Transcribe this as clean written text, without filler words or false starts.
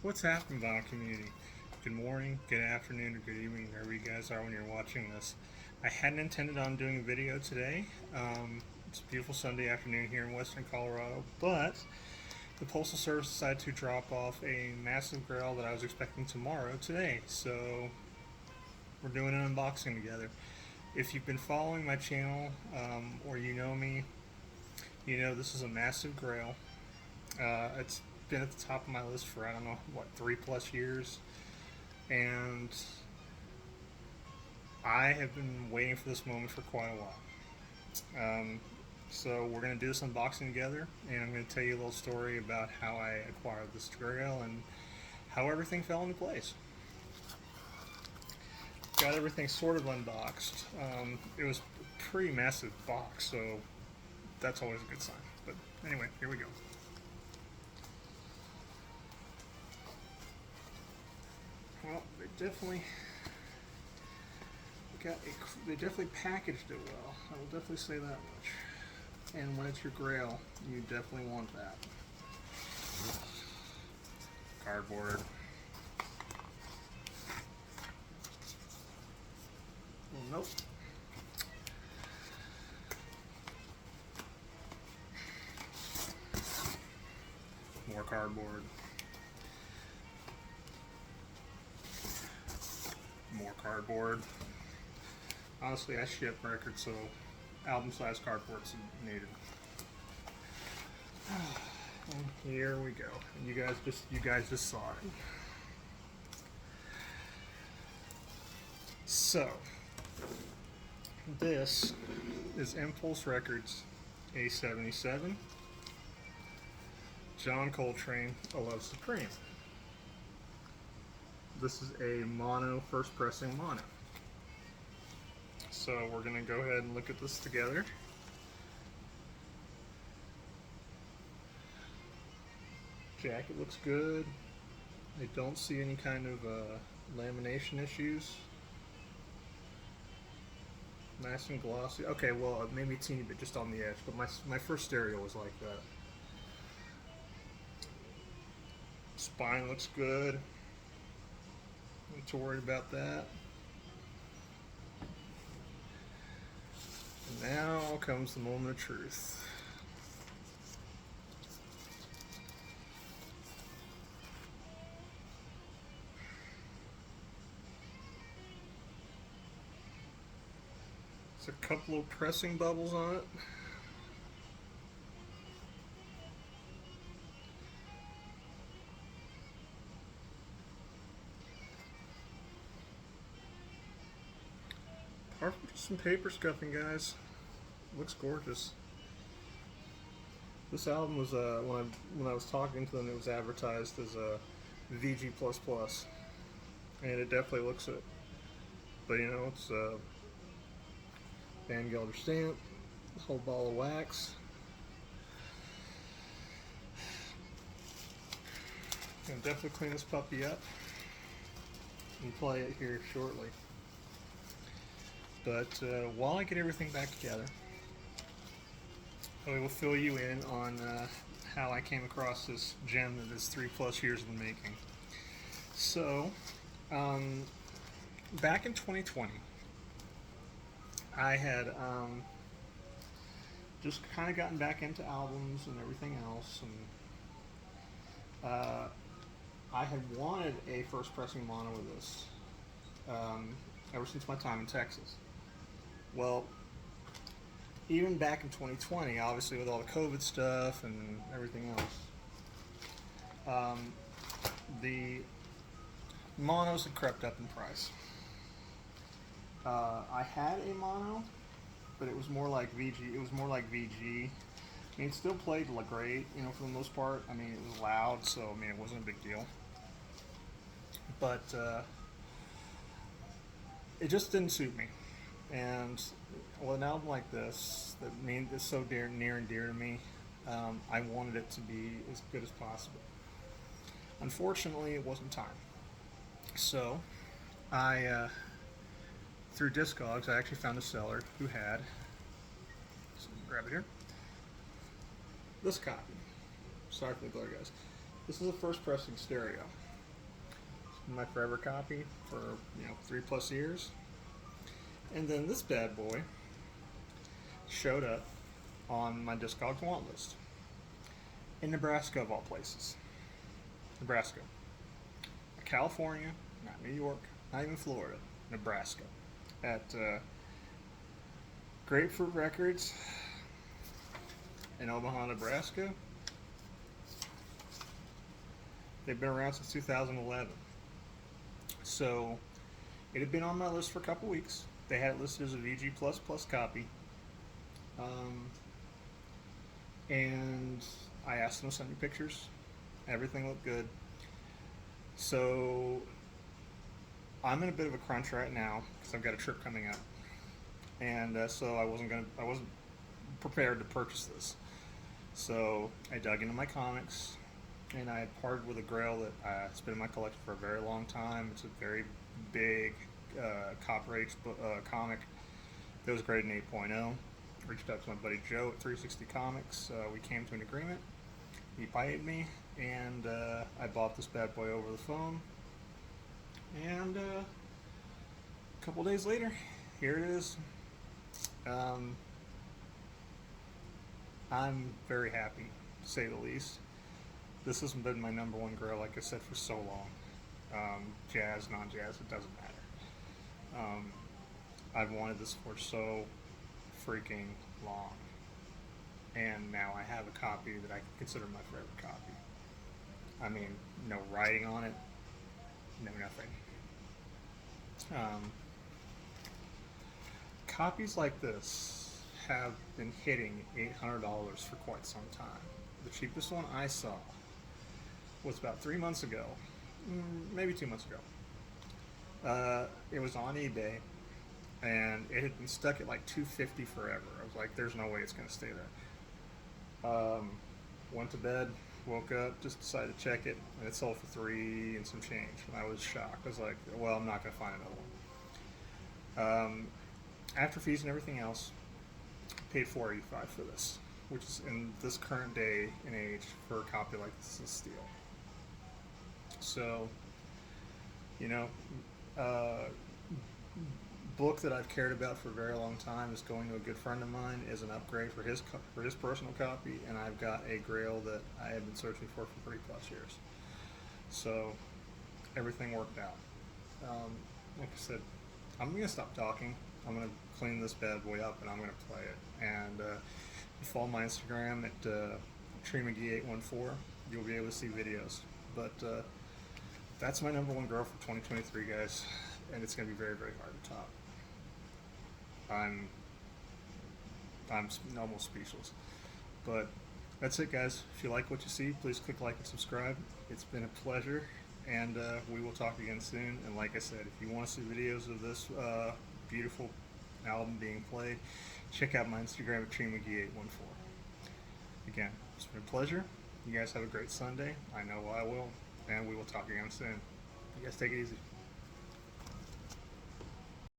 What's happening, vinyl community? Good morning, good afternoon, or good evening, wherever you guys are when you're watching this. I hadn't intended on doing a video today. It's a beautiful Sunday afternoon here in western Colorado, but the Postal Service decided to drop off a massive Grail that I was expecting tomorrow today. So we're doing an unboxing together. If you've been following my channel or you know me, you know this is a massive Grail. It's been at the top of my list for I don't know what 3+ years, and I have been waiting for this moment for quite a while. So we're going to do this unboxing together, and I'm going to tell you a little story about how I acquired this Grail and how everything fell into place. Got everything sort of unboxed. It was a pretty massive box, so that's always a good sign. But anyway, here we go. Well, they definitely packaged it well. I will definitely say that much. And when it's your Grail, you definitely want that. Cardboard. Oh, nope. More cardboard. More cardboard. Honestly, I ship records, so album size cardboard's needed. And here we go. You guys just saw it. So this is Impulse Records A77 John Coltrane, A Love Supreme. This is a mono, first pressing mono. So we're going to go ahead and look at this together. Jacket looks good. I don't see any kind of lamination issues. Nice and glossy. Okay, well, maybe a teeny bit just on the edge, but my first stereo was like that. Spine looks good. Not too worried about that. And now comes the moment of truth. There's a couple of pressing bubbles on it. Apart from just some paper scuffing, guys, looks gorgeous. This album was when I was talking to them, it was advertised as a VG++, and it definitely looks it. But you know, it's a Van Gelder stamp, a whole ball of wax. Gonna definitely clean this puppy up and play it here shortly. But while I get everything back together, I will fill you in on how I came across this gem that is 3+ years in the making. So, back in 2020, I had just kind of gotten back into albums and everything else, and I had wanted a first pressing mono with this ever since my time in Texas. Well, even back in 2020, obviously with all the COVID stuff and everything else, the monos had crept up in price. I had a mono, but it was more like VG. It was more like VG. I mean, it still played great, you know, for the most part. I mean, it was loud, so I mean, it wasn't a big deal. But it just didn't suit me. And with an album like this, that is so near and dear to me, I wanted it to be as good as possible. Unfortunately, it wasn't time. So, through Discogs, I actually found a seller who had, so grab it here, this copy. Sorry for the glare, guys. This is a first pressing stereo. my forever copy for 3+ years. And then this bad boy showed up on my Discogs want list in Nebraska of all places. Nebraska, California, not New York, not even Florida, Nebraska, at Grapefruit Records in Omaha, Nebraska. They've been around since 2011. So it had been on my list for a couple weeks. They had it listed as a VG++ copy. And I asked them to send me pictures. Everything looked good. So I'm in a bit of a crunch right now because I've got a trip coming up, and so I wasn't prepared to purchase this. So I dug into my comics, and I had parted with a Grail that it's been in my collection for a very long time. It's a very big Copper Age comic that was graded an 8.0. Reached out to my buddy Joe at 360 Comics. We came to an agreement. He paid me, and I bought this bad boy over the phone. And a couple days later, here it is. I'm very happy, to say the least. This has been my number one Grail, like I said, for so long. Jazz, non-jazz, it doesn't matter. I've wanted this for so freaking long, and now I have a copy that I can consider my favorite copy. I mean, no writing on it, no nothing. Copies like this have been hitting $800 for quite some time. The cheapest one I saw was about 3 months ago, maybe 2 months ago. It was on eBay, and it had been stuck at like $250 forever. I was like, there's no way it's going to stay there. Went to bed, woke up, just decided to check it, and it sold for $3 and some change. And I was shocked. I was like, well, I'm not going to find another one. After fees and everything else, I paid $4.85 for this, which is in this current day and age for a copy like this is a steal. So, book that I've cared about for a very long time is going to a good friend of mine as an upgrade for his personal copy, and I've got a Grail that I have been searching for 3+ years. So everything worked out. Like I said, I'm going to stop talking. I'm going to clean this bad boy up, and I'm going to play it. And if you follow my Instagram at TreeMcGee814, you'll be able to see videos. But that's my number one Grail for 2023, guys, and it's going to be very, very hard to top. I'm almost speechless. But that's it, guys. If you like what you see, please click like and subscribe. It's been a pleasure, and we will talk again soon. And like I said, if you want to see videos of this beautiful album being played, check out my Instagram at TreeMcGee814. Again, it's been a pleasure. You guys have a great Sunday. I know I will, and we will talk again soon. You guys take it easy.